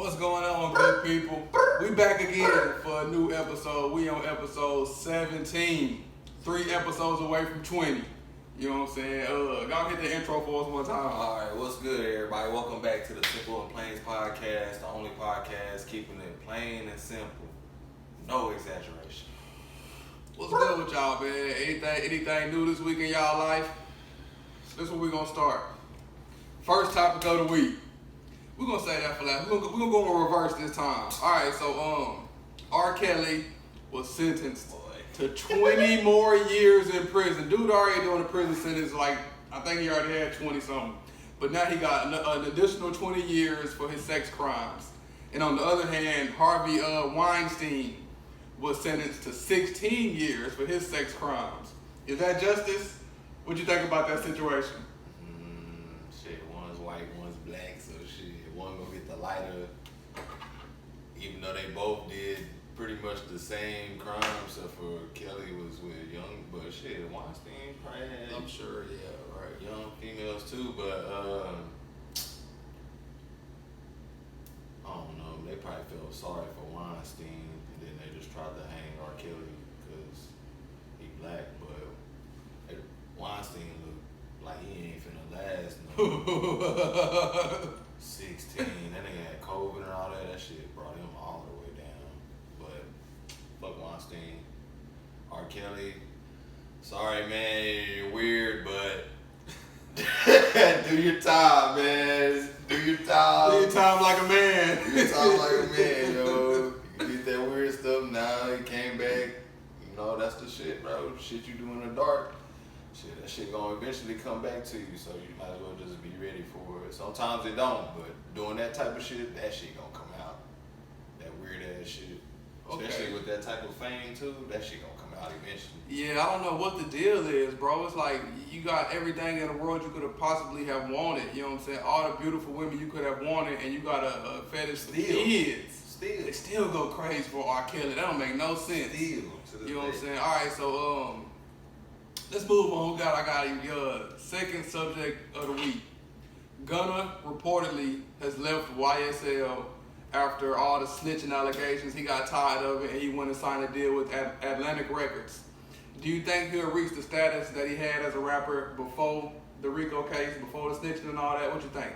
What's going on, good people? We back again for a new episode. We on episode 17. 3 episodes away from 20. You know what I'm saying? Y'all hit the intro for us one time. Alright, what's good, everybody? Welcome back to the Simple and Planez podcast, the only podcast keeping it plain and simple. No exaggeration. What's good with y'all, man? Anything new this week in y'all life? This is where we're gonna start. First topic of the week. We're gonna say that for last. We're gonna go in reverse this time. Alright, so R. Kelly was sentenced to 20 more years in prison. Dude already doing a prison sentence, like, I think he already had 20 something. But now he got an additional 20 years for his sex crimes. And on the other hand, Harvey Weinstein was sentenced to 16 years for his sex crimes. Is that justice? What you think about that situation? Shit, one's white, one's black, so shit, one gonna get the lighter. Even though they both did pretty much the same crime, except for Kelly was with young, but shit, Weinstein probably had I'm sure, yeah, right. young females too, but I don't know, they probably felt sorry for Weinstein, and then they just tried to hang R. Kelly because he black, but Weinstein looked like he ain't finna last no 16. That nigga had COVID and all that shit brought him all the way down. But fuck Weinstein. R. Kelly, sorry man, you're weird, but do your time, man. Do your time. Do your time like a man. Do your time like a man, yo. You did that weird stuff, now you came back. You know, that's the shit, bro. Shit you do in the dark. Shit, that shit gonna eventually come back to you, so you might as well just be ready for it. Sometimes it don't, but doing that type of shit, that shit gonna come out. That weird ass shit. Especially with that type of fame too, that shit gonna come out eventually. Yeah, I don't know what the deal is, bro. It's like you got everything in the world you could have possibly have wanted. You know what I'm saying? All the beautiful women you could have wanted, and you got a fetish for kids. Still. They still go crazy for R. Kelly. That don't make no sense. Still. You know what I'm saying? All right, so let's move on. I got your second subject of the week. Gunna reportedly has left YSL after all the snitching allegations. He got tired of it and he went and signed a deal with Atlantic Records. Do you think he'll reach the status that he had as a rapper before the Rico case, before the snitching and all that? What you think?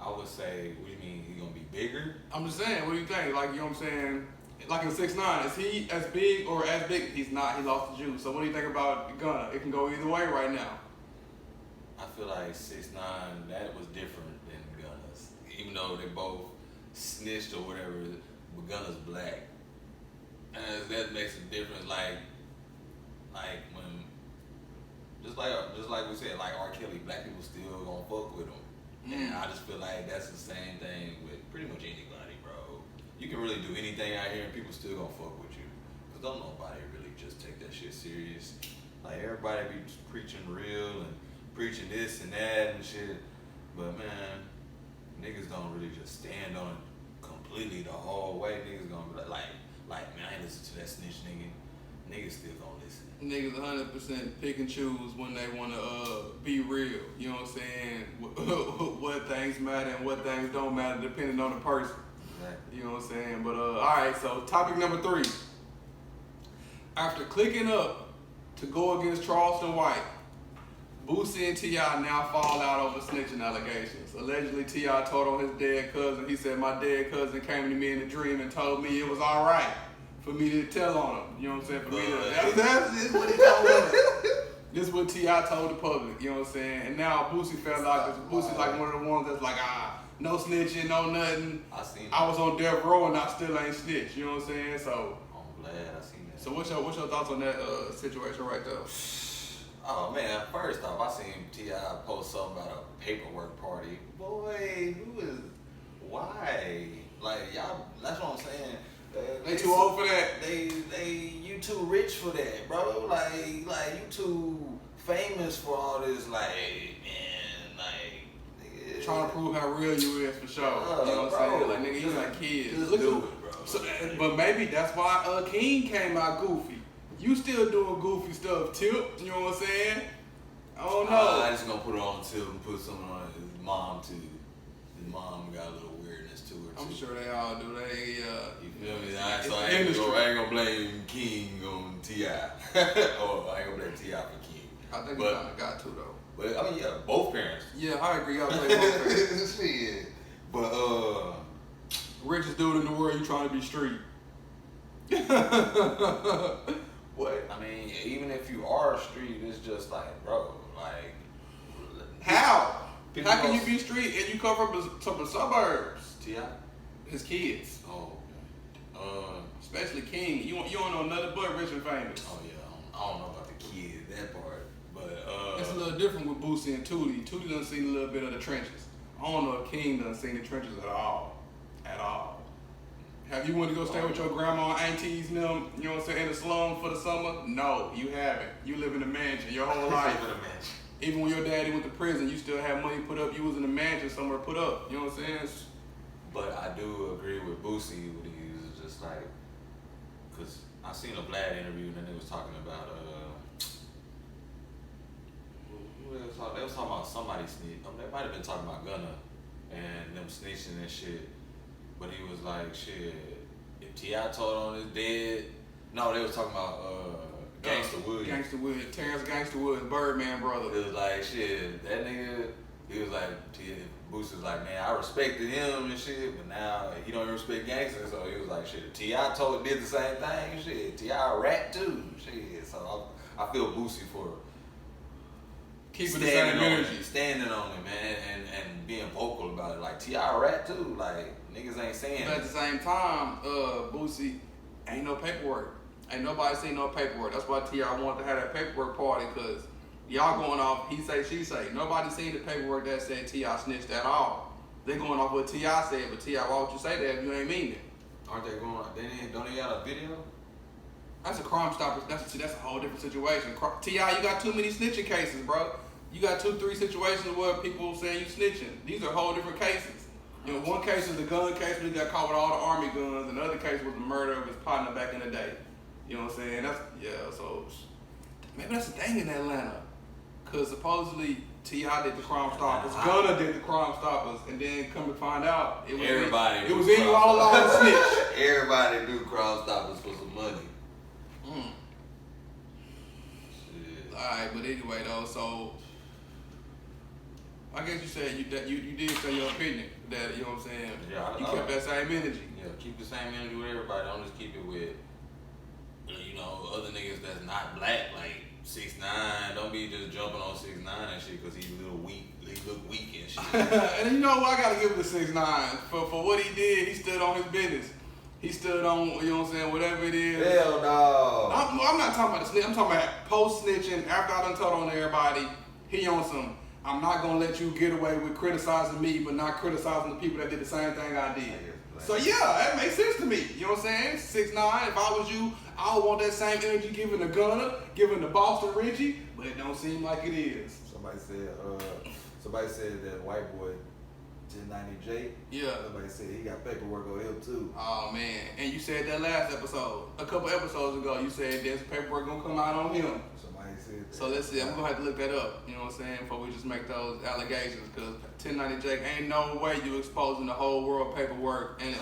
I would say, what do you mean, he gonna be bigger? I'm just saying, what do you think? Like, you know what I'm saying? Like in 6ix9ine, is he as big or as big? He's not, he lost the juice. So what do you think about Gunna? It can go either way right now. I feel like 6ix9ine, that was different than Gunna's. Even though they both snitched or whatever, but Gunna's black. And that makes a difference, like when, just like we said, like R. Kelly, black people still gonna fuck with him. And I just feel like that's the same thing with pretty much anybody, bro. You can really do anything out here and people still gonna fuck with you. Cause don't nobody really just take that shit serious. Like everybody be preaching real and preaching this and that and shit. But man, niggas don't really just stand on it completely the whole way. Niggas gonna be like man, I ain't listen to that snitch nigga. Niggas still gonna listen. Niggas 100% pick and choose when they want to be real. You know what I'm saying? What things matter and what things don't matter depending on the person. Exactly. You know what I'm saying? But alright, so topic number 3. After clicking up to go against Charleston White, Boosie and T.I. now fall out over snitching allegations. Allegedly, T.I. told on his dead cousin. He said, my dead cousin came to me in a dream and told me it was alright for me to tell on him. You know what I'm saying? For me to, that's what he told us. This is what T.I. told the public. You know what I'm saying? And now Boosie felt like, Boosie's like one of the ones that's like, no snitching, no nothing. I was on death row and I still ain't snitch. You know what I'm saying? So I'm glad I seen that. So what's your thoughts on that situation right there? Oh man, first off, I seen T.I. post something about a paperwork party. Boy, why? Like y'all, that's what I'm saying. They too old for that. You too rich for that, bro. Like you too famous for all this. Like man, like trying to prove how real you is for sure. You know what I'm saying? Like nigga, you like kids. Just do it, bro. So, but maybe that's why King came out goofy. You still doing goofy stuff, Tip. You know what I'm saying? I don't know. I just gonna put it on Tip and put something on his mom too. His mom got a little weirdness to her too. I'm sure they all do. They you feel me? So I ain't gonna blame King on T.I. or I ain't gonna blame T.I. for King. I think they kind of got to though. But I mean, yeah, both parents. Yeah, I agree. I play both parents. Shit. But richest dude in the world, you trying to be street. What? I mean, even if you are a street, it's just like, bro, like how? People How can you be street and you come from the suburbs? T.I.? His kids. Oh, Especially King. You don't know nothing but rich and famous. oh yeah, I don't know about the kids, that part. But It's a little different with Boosie and Tootie. Tootie done seen a little bit of the trenches. I don't know if King done seen the trenches at all. At all. Have you went to go stay with your grandma, aunties, and them, you know what I'm saying, in the slum for the summer? No, you haven't. You live in a mansion your whole life. Even when your daddy went to prison, you still had money put up. You was in a mansion somewhere put up. You know what I'm saying? But I do agree with Boosie when he was just like, because I seen a Vlad interview and then they was talking about they was talking about somebody snitch. They might have been talking about Gunna and them snitching and shit. But he was like, shit, if T.I. told on his dead, no, they was talking about Gangsta Wood. Gangsta Wood, Terrence Gangsta Wood, Birdman brother. It was like, shit, that nigga, he was like, Boosie was like, man, I respected him and shit, but now he don't even respect gangsters. So he was like, shit, if T.I. did the same thing, shit, T.I. a rat too, shit. So I feel Boosie for keeping the same energy, standing on it, man, and being vocal about it. Like T.I. a rat too, like niggas ain't saying. But at the same time, Boosie ain't no paperwork. Ain't nobody seen no paperwork. That's why T.I. wanted to have that paperwork party, because y'all going off he say, she say. Nobody seen the paperwork that said T.I. snitched at all. They going off what T.I. said, but T.I., why would you say that if you ain't mean it? Aren't they going? Don't they got a video? That's a Crime Stoppers. That's a whole different situation. T.I., you got too many snitching cases, bro. You got 2-3 situations where people saying you snitching. These are whole different cases. You know, one case is the gun case where he got caught with all the army guns, and the other case was the murder of his partner back in the day. You know what I'm saying? So maybe that's the thing in Atlanta. Cause supposedly T.I. did the Crime Stoppers, Gunna did the Crime Stoppers, and then come to find out it was in you all along snitch. Everybody do Crime Stoppers for some money. Alright, but anyway though, so I guess you said you did say your opinion that, you know what I'm saying? Yeah, you kept that same energy. Yeah, keep the same energy with everybody. Don't just keep it with other niggas that's not black, like 6ix9ine. Don't be just jumping on 6ix9ine and shit because he's a little weak. He look weak and shit. And you know what? I gotta give it to 6ix9ine for what he did. He stood on his business. He stood on, you know what I'm saying, whatever it is. Hell no. I'm not talking about the snitch. I'm talking about post snitching. After I done told on everybody, he on some. I'm not gonna let you get away with criticizing me, but not criticizing the people that did the same thing I did. So yeah, that makes sense to me. You know what I'm saying? 6ix9ine. If I was you, I would want that same energy given to Gunna, given to Boston Richie, but it don't seem like it is. Somebody said that white boy 1090J. Yeah. Somebody said he got paperwork on him too. Oh man, and you said that last episode, a couple episodes ago. You said there's paperwork gonna come out on him. Somebody said that. So let's see. I'm gonna have to look that up. You know what I'm saying? Before we just make those allegations, because 1090J ain't no way you exposing the whole world paperwork and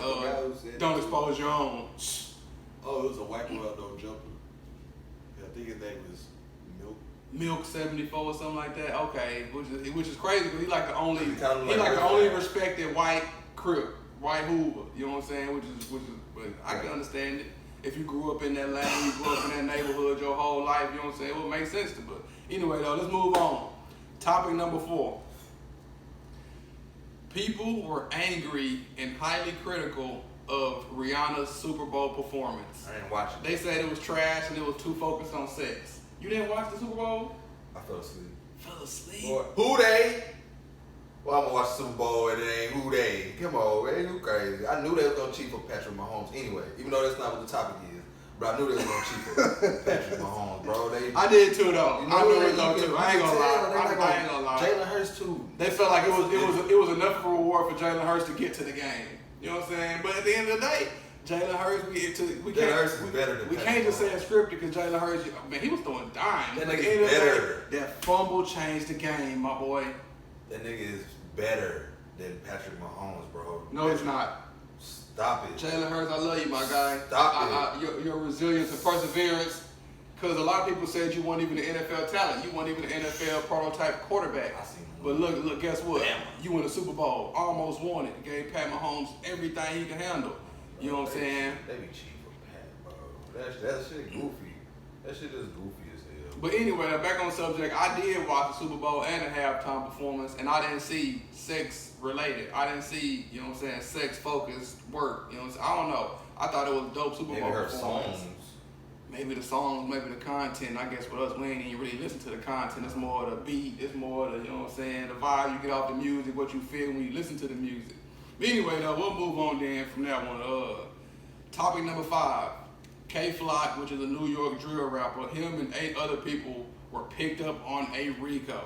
don't expose your own. Oh, it was a white boy out there jumping. I think his name was Milk 74 or something like that. Okay, which is crazy because he like the only respected white crip, white Hoover. You know what I'm saying? Which is but I can understand it. If you grew up in that land, you grew up in that neighborhood your whole life, you know what I'm saying? It would make sense to. But anyway, though, let's move on. Topic number 4. People were angry and highly critical of Rihanna's Super Bowl performance. I didn't watch it. They said it was trash and it was too focused on sex. You didn't watch the Super Bowl? I fell asleep. Fell asleep? Boy, who they? Well, I'm gonna watch the Super Bowl and it ain't who they. Come on, man, you crazy. I knew they was gonna cheat for Patrick Mahomes anyway, even though that's not what the topic is. But I knew they was gonna cheat for Patrick Mahomes, bro. I did too, though. You know I knew they they was too. I ain't gonna lie. I ain't gonna lie. Jalen Hurts too. They felt like it was enough of a reward for Jalen Hurts to get to the game. You know what I'm saying? But at the end of the day, Jalen Hurts, Jalen Hurts is better than we Patrick can't just say Mahomes. it's scripted because Jalen Hurts, man, he was throwing dimes. That Like, nigga's better. that fumble changed the game, my boy. That nigga is better than Patrick Mahomes, bro. No, it's not. Stop it. Jalen Hurts, I love you, my guy. Stop Your resilience and perseverance. Because a lot of people said you weren't even an NFL talent. You weren't even an NFL prototype quarterback. I seen him. But look, guess what? Bama. You win the Super Bowl. Almost won it. Gave Pat Mahomes everything he can handle. You know what I'm saying? They be cheap for Pat, bro. That shit goofy. That shit is goofy as hell. But anyway, now back on subject, I did watch the Super Bowl and the halftime performance, and I didn't see sex related. I didn't see, you know what I'm saying, sex focused work. You know what I'm saying? I don't know. I thought it was a dope Super Maybe Bowl her performance. songs. Maybe the songs, maybe the content. I guess with us, we ain't even really listen to the content. It's more the beat. It's more the, you know what I'm saying, the vibe you get off the music, what you feel when you listen to the music. But anyway, though, we'll move on then from that one. Topic number 5. K-Flock, which is a New York drill rapper. Him and 8 other people were picked up on a RICO.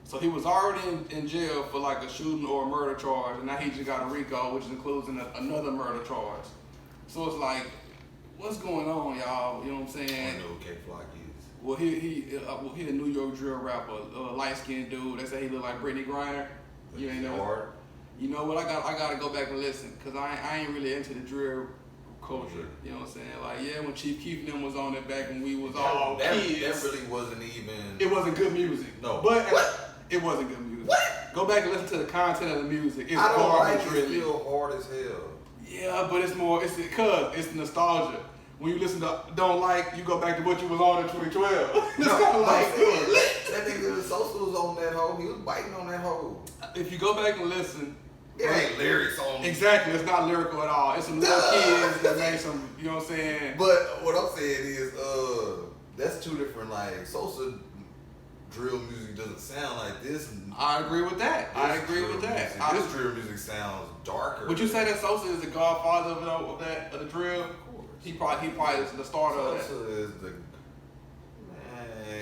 So he was already in jail for like a shooting or a murder charge, and now he just got a RICO, which includes another murder charge. So it's like, what's going on, y'all? You know what I'm I saying? know who K-Flock is. Well, he a New York drill rapper, light-skinned dude. They say he look like Brittany Griner. You ain't know. Hard. You know what? I gotta go back and listen, cause I ain't really into the drill culture. You know what I'm saying? Like, yeah, when Chief Keef and them was on it back when we was all that kids. really wasn't even. It wasn't good music. No. But What? it wasn't good music. What? Go back and listen to the content of the music. It's I don't like garbage, it. really. It's still hard as hell. Yeah, but it's because it's nostalgia. When you listen to Don't Like, you go back to what you was on in 2012. It's kind of like that nigga Sosa was on that hoe. He was biting on that hoe. if you go back and listen, It ain't lyrics on. exactly, it's not lyrical at all. It's some little kids that made some, you know what I'm saying? But what I'm saying is, that's two different. Like Sosa drill music doesn't sound like this. I agree with that. I agree with that. This drill music sounds darker. Would you say that Sosa is the godfather of the drill? Of course. He probably is the starter of that. Sosa is the man.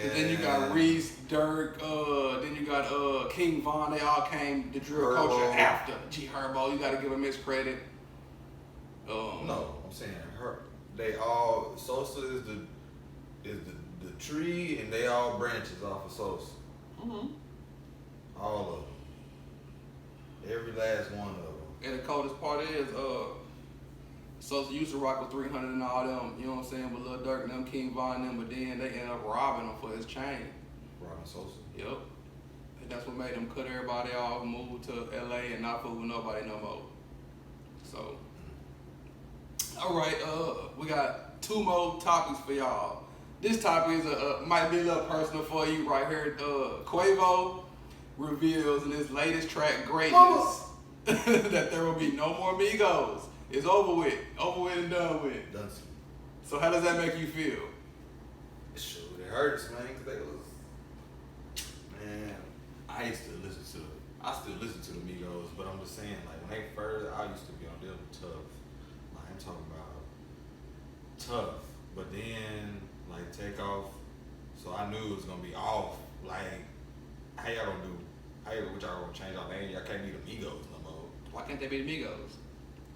And then you got Reese, Dirk, then you got King Von. They all came to drill Herbo. culture after G Herbo. You got to give him his credit. No, I'm saying her. They all Sosa is the tree, and they all branches off of Sosa. Mm-hmm. All of them. Every last one of them. And the coldest part is, Sosa used to rock with 300 and all them, you know what I'm saying, with Lil Durk and them, King Von and them, but then they ended up robbing him for his chain. Robin Sosa. Yep. And that's what made them cut everybody off, move to LA, and not fool with nobody no more. So, all right, we got 2 more topics for y'all. This topic is might be a little personal for you right here. Quavo reveals in his latest track, Greatness, that there will be no more Migos. It's over with and done with. Done. So how does that make you feel? Shoot, it hurts, man, because they was. Man, I still listen to the Migos, but I'm just saying, like, when they first, I used to be on them tough. Like, I'm talking about tough. But then, like, take off, so I knew it was going to be off. Like, what y'all gonna change our name? Y'all can't be the Migos no more. Why can't they be the Migos?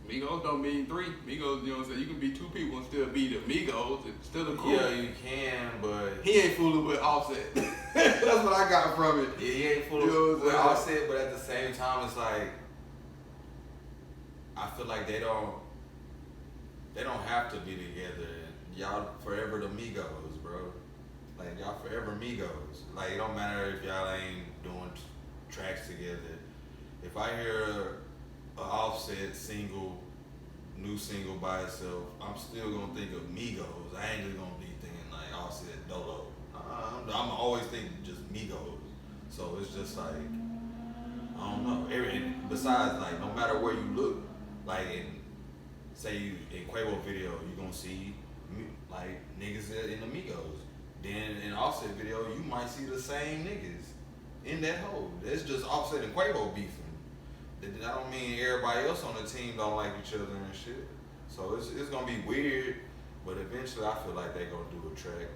Migos don't mean 3. Migos, you know what I'm saying? You can be 2 people and still be the Migos. It's still a crew. Yeah, you can, but He ain't fooling with Offset. That's what I got from it. yeah, he ain't full You know of what I'm with saying? Offset, but at the same time, it's like I feel like they don't have to be together. Y'all forever the Migos, bro. Like y'all forever Migos. Like it don't matter if y'all ain't doing tracks together. If I hear a Offset new single by itself, I'm still gonna think of Migos. I ain't just gonna be thinking like Offset Dolo. I'm always thinking just Migos. So it's just like I don't know. Besides, like no matter where you look, like in Quavo video, you gonna see like niggas in the Migos. Then in Offset video, you might see the same niggas in that hole. It's just Offset and Quavo beefing. That don't mean everybody else on the team don't like each other and shit. So it's gonna be weird, but eventually I feel like they gonna do a track.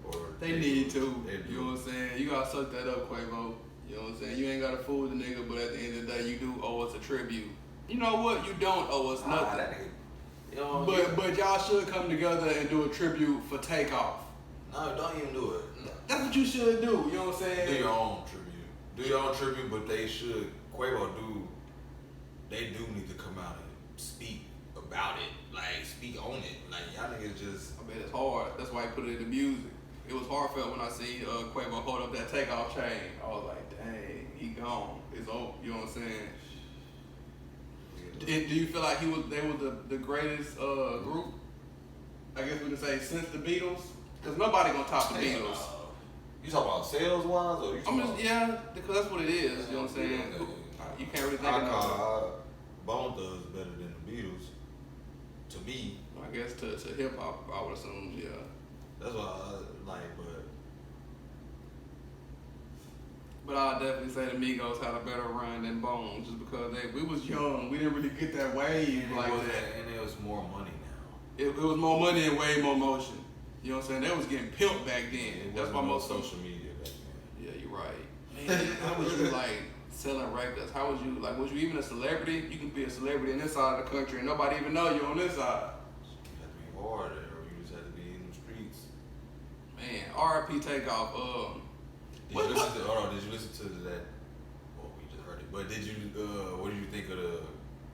Or They need to. They do. You know what I'm saying? You gotta suck that up, Quavo. You know what I'm saying? You ain't gotta fool the nigga, but at the end of the day, you do owe us a tribute. You know what? You don't owe us nothing. That nigga, You know, But y'all should come together and do a tribute for Takeoff. no, don't even do it. That's what you should do. You know what I'm saying? Do your own tribute. Do your own tribute, but they should. Quavo they do need to come out and speak about it. Like, speak on it. Like, y'all niggas just. I mean, it's hard. That's why he put it in the music. It was heartfelt when I seen Quavo hold up that Takeoff chain. I was like, dang, he gone. It's over. You know what I'm saying? Do you feel like they were the greatest group? I guess we could say since the Beatles, because nobody gonna top the Beatles. You talking about sales wise, or you talking about? Yeah, because that's what it is. You know what I'm saying? You can't really think of no. Bone Thugs better than the Beatles. To me, I guess to hip hop, I would assume, yeah. that's what I like. But I'll definitely say the Migos had a better run than Bone, just because we was young. We didn't really get that wave like that. And it was more money now. It was more money and way more motion. You know what I'm saying? They was getting pimped back then. That's why most social media back then. Yeah, you're right. Man, how was you like selling records? How was you like? Was you even a celebrity? You can be a celebrity in this side of the country and nobody even know you on this side. You had to be hard, or you just had to be in the streets. Man, R.I.P. Takeoff. Did you listen to that? Well, we just heard it. But did you? What did you think of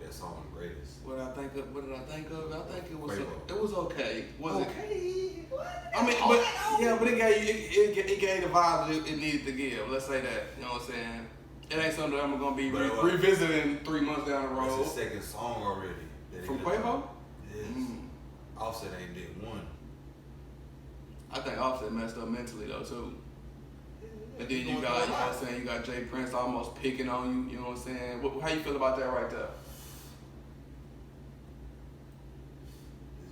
that song, The Greatest? What did I think of? I think it was Quavo. it was okay. Was it? What? I mean, but it gave the vibe it needed to give. Let's say that. You know what I'm saying? It ain't something that I'm gonna be revisiting 3 months down the road. It's the second song already. From Quavo? Yes. Offset ain't did one. I think Offset messed up mentally though too. And then you got, you know what I'm saying, you got Jay Prince almost picking on you. You know what I'm saying? How you feel about that right there?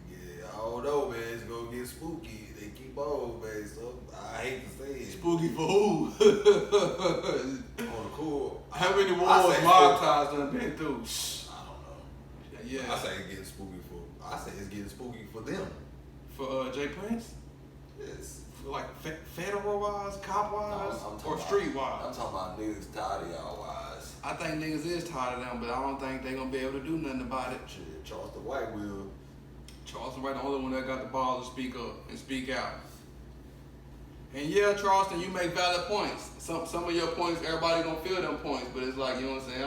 Yeah, I don't know, man. It's gonna get spooky. They keep on, man. So I hate to say it. Spooky for who? On the cool. How many wars Mob Ties done been through? I don't know. Yeah. I say it's getting spooky for them. For Jay Prince? Yes. Like federal wise, cop wise, or street wise? I'm talking about niggas tired of y'all wise. I think niggas is tired of them, but I don't think they gonna be able to do nothing about it. Shit, Charleston White will. Charleston White the only one that got the balls to speak up and speak out. And yeah, Charleston, you make valid points. Some of your points, everybody gonna feel them points, but it's like, you know what I'm saying? I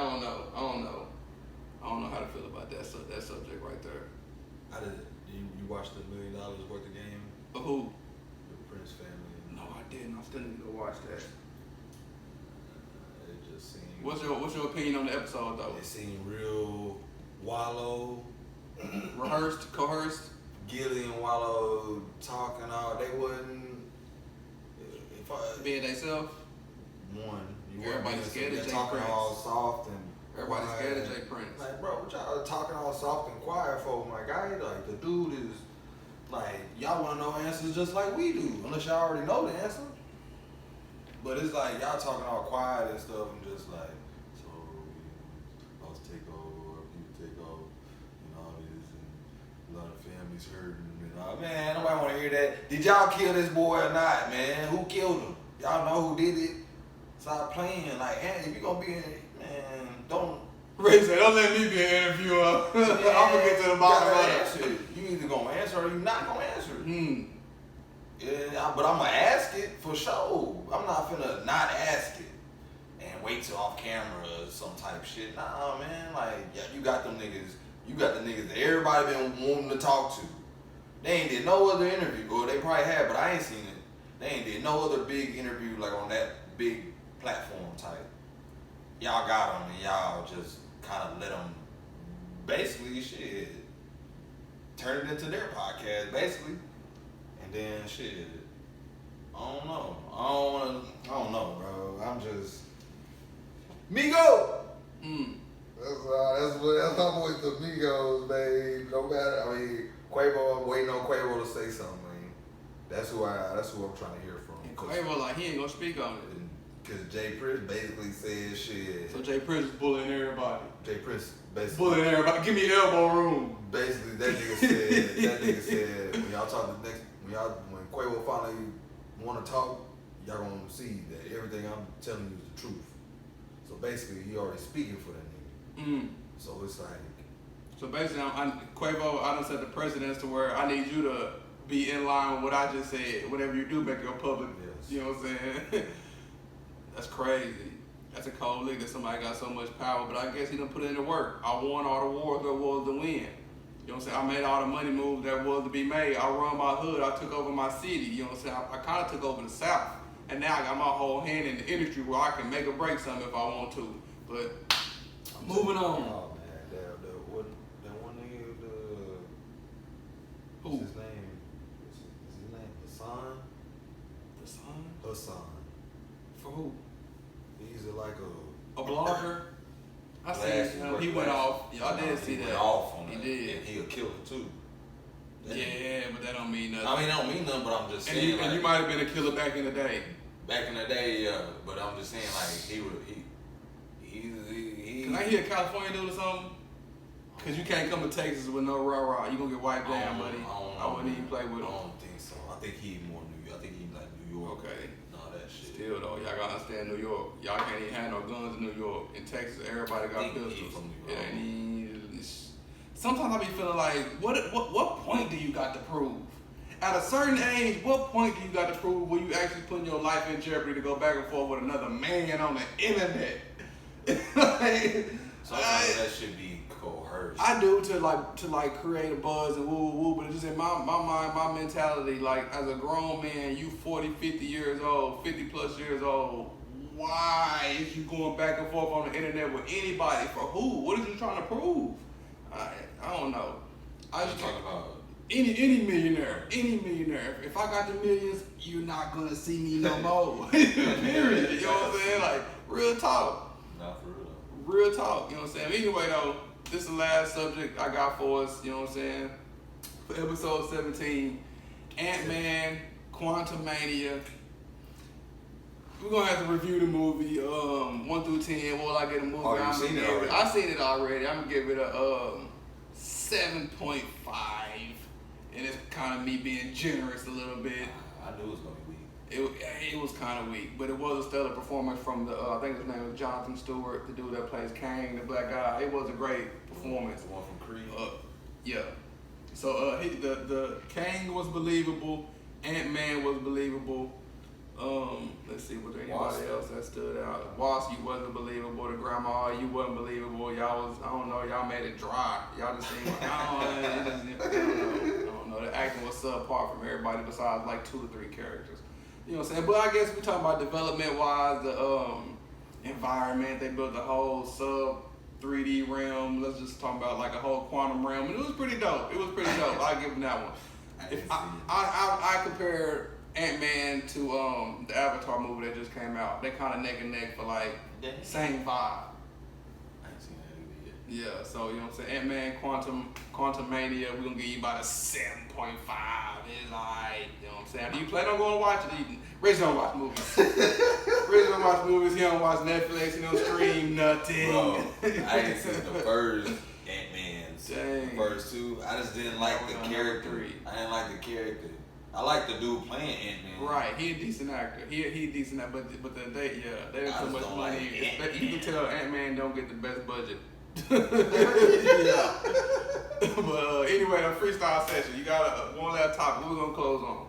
don't know how to feel about that subject right there. You watched the $1 million worth of game? But who? The Prince family. No, I didn't. I still need to go watch that. It just seemed. What's your opinion on the episode though? It seemed real wallow. Coerced? Gilly and Wallow talking all. They wouldn't. Being themselves? Everybody's scared of Jay talking Prince. all soft and. Everybody's scared of Jay Prince. Like, bro, what y'all talking all soft and quiet for? My guy, like, the dude is. Like, y'all want to know answers just like we do, unless y'all already know the answer. But it's like, y'all talking all quiet and stuff, and just like, so, us take over, people take over, and all this, and a lot of families hurting, and all. Man, nobody want to hear that. Did y'all kill this boy or not, man? Who killed him? Y'all know who did it? Stop playing. Like, if you gonna be in, man, don't. Ray said, don't let me be an interviewer. I'm gonna get to the bottom of it. You either gonna answer or you not gonna answer it. Yeah, but I'm gonna ask it for sure. I'm not finna not ask it and wait till off camera or some type shit. Nah, man. Like, yeah, you got them niggas. You got the niggas that everybody been wanting to talk to. They ain't did no other interview, or they probably have, but I ain't seen it. They ain't did no other big interview like on that big platform type. Y'all got them and y'all just kind of let them basically shit turn it into their podcast basically, and then shit. I don't know. I don't know, bro. I'm just Migo. That's my boy, the Migos, babe. No matter. I mean, Quavo. I'm waiting on Quavo to say something. Man. That's who I'm trying to hear from. And Quavo like he ain't gonna speak on it. Cause Jay Prince basically said shit. So Jay Prince is bullying everybody. Jay Prince basically bullying everybody. Give me elbow room. Basically, that nigga said when y'all talk when Quavo finally want to talk, y'all gonna see that everything I'm telling you is the truth. So basically, he already speaking for that nigga. So it's like, So basically, Quavo, I done set the precedence to where I need you to be in line with what I just said. Whatever you do, make it public. Yes. You know what I'm saying? That's crazy. That's a cold lick that somebody got so much power, but I guess he done put in the work. I won all the wars there was to win. You know what I'm saying? I made all the money moves that was to be made. I run my hood. I took over my city. You know what I'm saying? I kind of took over the South. And now I got my whole hand in the industry where I can make or break something if I want to. But moving on. Oh man, that one nigga, Who? what's his name? Is his name Hassan? The son? Hassan. For who? He's like A blogger? I Last see him. He went off. Yeah, I did see He that. went off on He it. did. And he a killer too. Yeah, but that don't mean nothing. I mean, it don't mean nothing, but I'm just and saying. you, and you might have been a killer back in the day. Back in the day, yeah. But I'm just saying, like, he. Can I hear a California dude or something? Cause you can't come to Texas with no rah-rah. You gonna get wiped down, buddy. I wouldn't even play with him. I don't think so. I think he more New York. I think he like New York. Okay. And all that shit. Still though, y'all gotta understand New York. Y'all can't even have no guns in New York. In Texas, everybody I got think he pistols. from New It York. ain't even. Sometimes I be feeling like, what point do you got to prove? At a certain age, what point do you got to prove where you actually putting your life in jeopardy to go back and forth with another man on the internet? Sometimes that should be coerced. I do to like create a buzz and woo woo, but it's just in my mind, my mentality, like as a grown man, you 40, 50 years old, 50 plus years old, why is you going back and forth on the internet with anybody? For who? What are you trying to prove? I don't know. I I'm just talking about. any millionaire. If I got the millions, you're not gonna see me no more. Period. You know what I'm saying? Like real talk. Not for real. Real talk, you know what I'm saying? Anyway though, this is the last subject I got for us, you know what I'm saying? For episode 17, Ant-Man, Quantumania. We're gonna have to review the movie, 1 through 10. What will I get a movie? Oh, you seen it already? I seen it already. I'm gonna give it a 7.5. And it's kind of me being generous a little bit. I knew it was gonna be weak. It was kind of weak, but it was a stellar performance from the, I think his name was Jonathan Stewart, the dude that plays Kang, the black guy. It was a great performance. The one from Creed. Yeah. So the Kang was believable, Ant-Man was believable. Let's see, was there anybody Wasp. else that stood out? Wasp, you wasn't believable. The grandma, you wasn't believable. Y'all was, I don't know, y'all made it dry. Y'all just seemed like, I don't know. The acting was subpar from everybody besides like 2 or 3 characters. You know what I'm saying? But I guess we're talking about development-wise, the environment. They built a whole sub 3D realm. Let's just talk about like a whole quantum realm. And it was pretty dope. I'll give them that one. If I compare Ant-Man to the Avatar movie that just came out. They kind of neck and neck for like same vibe. I ain't seen that either yet. Yeah, so you know what I'm saying? Ant-Man, Quantumania, we're gonna give you about a 7.5. It's alright, you know what I'm saying? Do you plan on going to watch it? Rich don't watch movies. Rich don't watch movies, he don't watch Netflix, he don't stream nothing. Bro, I ain't seen the first Ant-Man's. Dang. The first 2. I just didn't like That was the on character. number 3. I didn't like the character. I like the dude playing Ant-Man. Right, he a decent actor. He a decent actor, but they didn't I put just much don't money. like Ant-Man. You can tell Ant-Man don't get the best budget. Yeah. But anyway, the freestyle session. You got one last topic. We're gonna close on.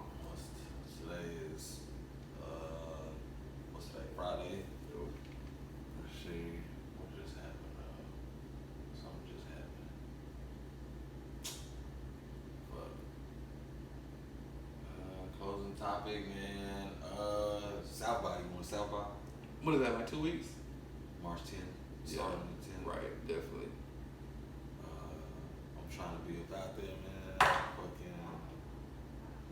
Today is what's today? Friday. Let's see. What just happened? Something just happened. But closing topic, man. South by. You want South by? What is that? Like 2 weeks? March 10th. Yeah. Starting on the 10th. Right, definitely. I'm trying to be about there, man. Fucking.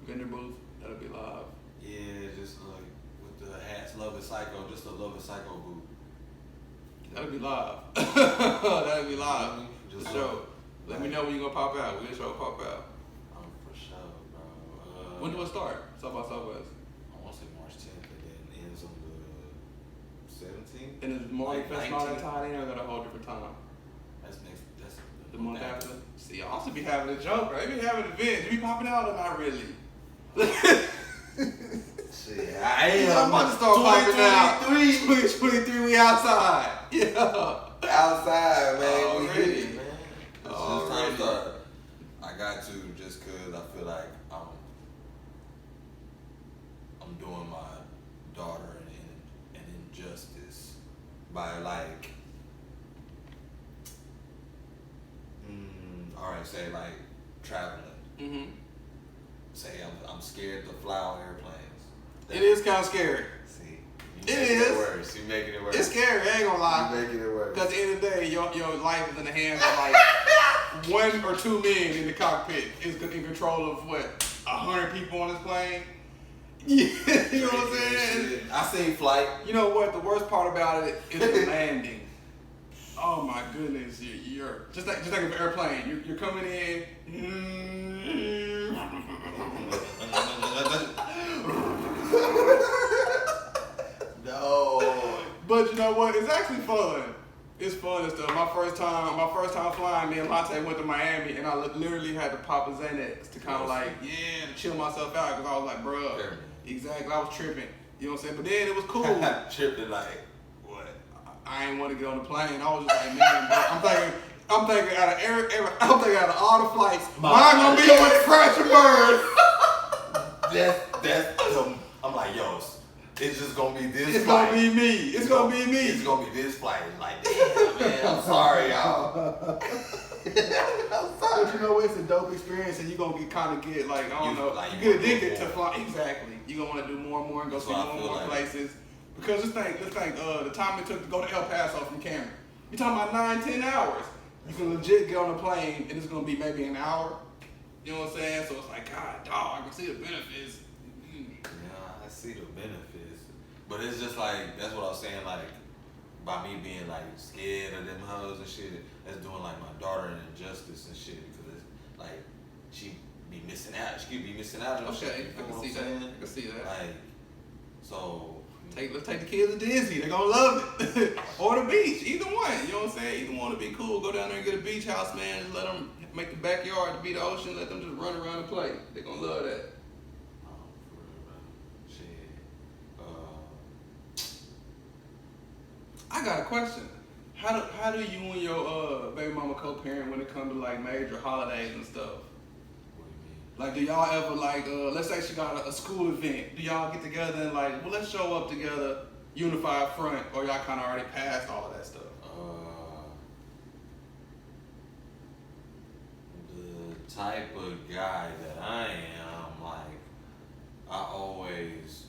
Vendor booth. That'll be live. Yeah, just like with the hats, Love Is Psycho, just a Love Is Psycho booth. That'll be live. That'll be live. Just For sure. Let me know when you gonna pop out. We'll show pop out. For sure, bro. When do it start? South by Southwest. I want to say March 10th, and then ends on the 17th. And is Marty Like Fest and all that 19th. tied in, or got a whole different time? That's next. That's The month after? See, y'all should be having a joke, right? They be having events. You be popping out or not really? Shit, I am. I'm about to start popping out. 2023. 2023, we outside. Yeah. Outside, man. Already. Man. It's just by like, all right, say like traveling. Mm-hmm. Say I'm scared to fly on airplanes. It is kind of scary. See, It is. It worse. You making it worse. It's scary. I ain't gonna lie. You making it worse. Because at the end of the day, your life is in the hands of like 1 or 2 men in the cockpit. Is in control of what 100 people on this plane. Yeah, you know what I'm saying? I seen Flight. You know what? The worst part about it is the landing. Oh my goodness, you're just like an airplane. You're coming in. No. But you know what? It's actually fun. It's fun and stuff. My first time flying, me and Lante went to Miami, and I literally had to pop a Xanax to kind of like, to chill myself out, because I was like, bruh, exactly, I was tripping. You know what I'm saying? But then it was cool. Tripping like what? I ain't want to get on the plane. I was just like, man, bro, I'm thinking out of all the flights, mine gonna be the one to crash and burn. That's I'm like, yo, it's just gonna be this It's flight. gonna be me. It's gonna be me. It's gonna be this flight. Like, damn, man, I'm sorry, y'all. But you know, it's a dope experience, and you're gonna get like, I don't know, like, you get addicted to flying. Exactly. You're gonna want to do more and more and go That's see what I more and feel more like. places. Because let's think, the time it took to go to El Paso from Cameron. You're talking about 9-10 hours. You can legit get on a plane, and it's gonna be maybe an hour. You know what I'm saying? So it's like, God, dog, I can see the benefits. Yeah, I see the benefits, but it's just like that's what I was saying. Like by me being like scared of them hoes and shit, that's doing like my daughter an injustice and shit because it's like she be missing out. She could be missing out on shit. Okay, You I know can what see I'm that. saying? I can see that. Like so. Let's take the kids to Disney. They're gonna love it. Or the beach. Either one. You know what I'm saying? Either one to be cool. Go down there and get a beach house, man. Just let them make the backyard to be the ocean. Let them just run around and play. They're gonna love that. For real, bro. Shit. I got a question. How do you and your baby mama co-parent when it comes to like major holidays and stuff? What do you mean? Like, do y'all ever like, let's say she got a school event. Do y'all get together and like, well, let's show up together, unified front, or y'all kind of already passed all of that stuff? The type of guy that I am, like, I always,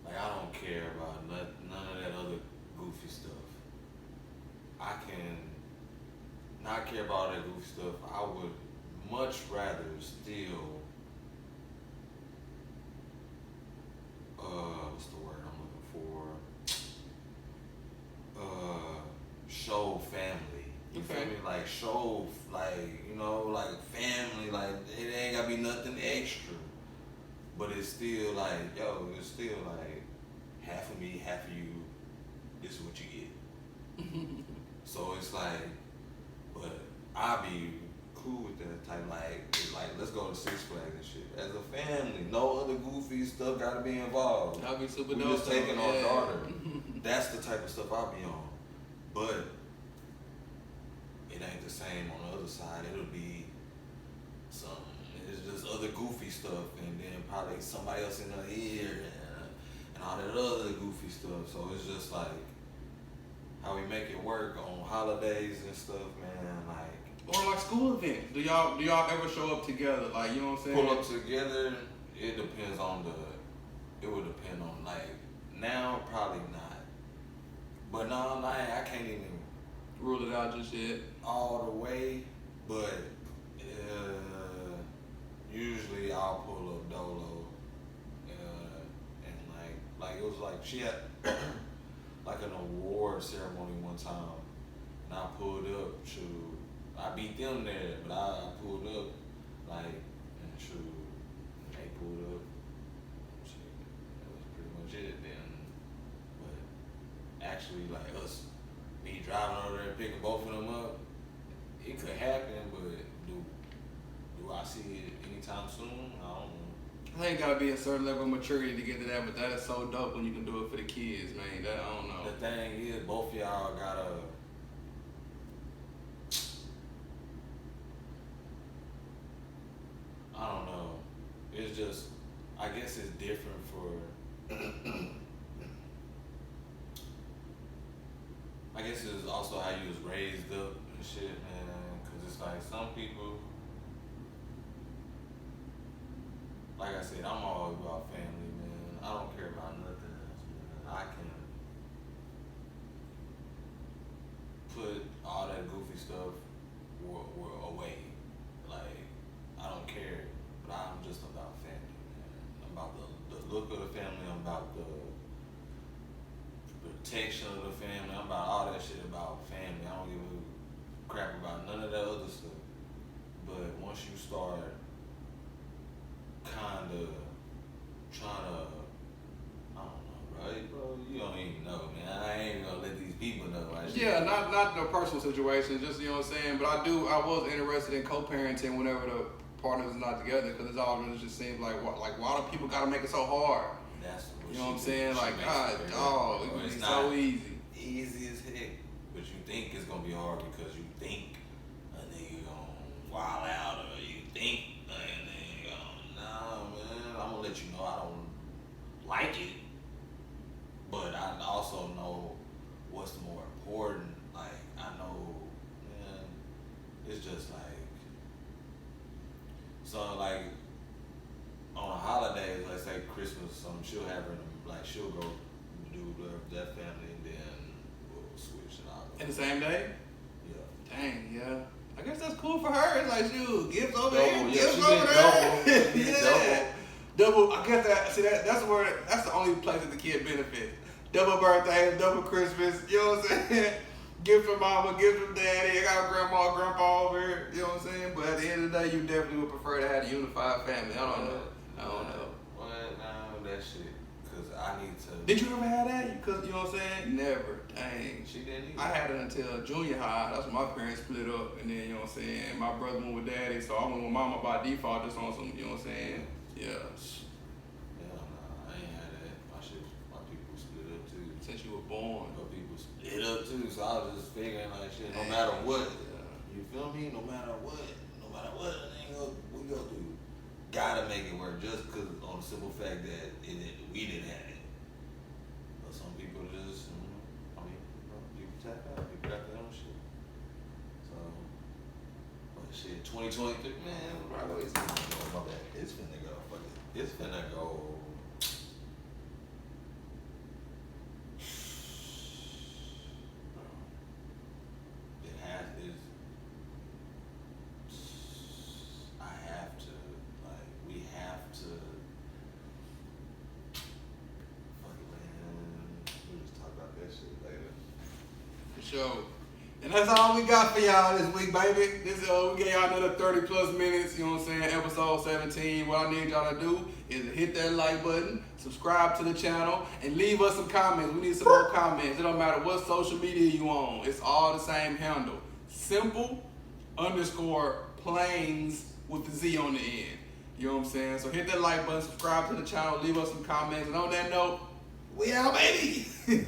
like, I don't care about none of that other goofy stuff. I can not care about that goofy stuff. I would much rather still, what's the word I'm looking for? Show family. You feel me? Like show, like, you know, like family, like it ain't gotta be nothing extra. But it's still like, yo, it's still like half of me, half of you, this is what you get. So it's like, but I be cool with that type, like let's go to Six Flags and shit. As a family, no other goofy stuff gotta be involved. That'd be super We dope. just taking our daughter. That's the type of stuff I be on. But it ain't the same on the other side. It'll be it's just other goofy stuff, and then probably somebody else in her ear and all that other goofy stuff. So it's just like how we make it work on holidays and stuff, man. Like, or like school events. Do y'all ever show up together? Like, you know what I'm saying? pull up together. It depends on it would depend on, like, now probably not. But no, I can't even Rule it out just yet. all the way, but usually I'll pull up Dolo, and like it was like she had like an award ceremony one time, and I pulled up. Shoot, I beat them there, but I pulled up like, and shoot, and they pulled up. Shit, that was pretty much it then. But actually, like me driving over there and picking both of them up, it could happen, but do I see it anytime soon? I don't know. I think gotta be a certain level of maturity to get to that, but that is so dope when you can do it for the kids, man. That I don't know. The thing is, both of y'all gotta. I don't know. It's just, I guess it's different for I guess it's also how you was raised up and shit, man. Cause it's like some people, like I said, I'm all about family, man. I don't care about nothing else, man. I can put all that goofy stuff away. Like, I don't care, but I'm just about family, man. I'm about the look of the family. I'm about the protection of the family. I'm about all that shit about family. I don't give a crap about none of that other stuff. But once you start kind of trying to, I don't know, bro, you don't even know, man. I ain't gonna let these people know. Yeah, not the personal situation, just, you know what I'm saying. But I was interested in co-parenting whenever the partners are not together, because it's all just seems like why do people gotta make it so hard? That's what you know what I'm saying? Like, God, dog, it would be not so easy. Easy as heck, but you think it's gonna be hard because you think a nigga gonna wild out, or you think a nigga gonna, nah, man. I'm gonna let you know I don't like it, but I also know what's more important. Like, I know, man, it's just like, so like on a holiday, let's say Christmas or something, she'll have her, like, she'll go do that family, and then we'll switch it out. In the same day? Yeah. Dang, yeah. I guess that's cool for her. It's like, shoot, gifts over Double, here, yeah, gifts she over did there. double. She did Yeah. Double. I guess that's the only place that the kid benefits. Double birthday, double Christmas. You know what I'm saying? Gift from mama, gift from daddy. I got grandma, grandpa over here. You know what I'm saying? But at the end of the day, you definitely would prefer to have a unified family. I don't know. What? No, that shit. Cause I need to. Did you ever have that? Cause you know what I'm saying? Never. Dang. She didn't either. I had it until junior high. That's when my parents split up, and then you know what I'm saying. My brother went with daddy, so I went with mama by default, just on some. You know what I'm saying? Yeah. Hell nah, I ain't had that. My people split up too. Since you were born. My people split up too, so I was just figuring like shit. No matter what, you feel me? No matter what, we go do. Gotta make it work, just cause on the simple fact that we didn't have it. But some people just, people tap out, people got their own shit. So, but shit, 2023, man, bro, it's finna go. My bad. It's finna go. Fuck it. It's finna go. It has this. I have to, like, we have to. Fuck it, man. We'll just talk about that shit later. For sure. And that's all we got for y'all this week, baby. This we gave y'all another 30 plus minutes, you know what I'm saying? Episode 17. What I need y'all to do is hit that like button, subscribe to the channel, and leave us some comments. We need some more comments. It don't matter what social media you on. It's all the same handle. Simple _ Planez with the Z on the end. You know what I'm saying? So hit that like button, subscribe to the channel, leave us some comments. And on that note, we out, baby.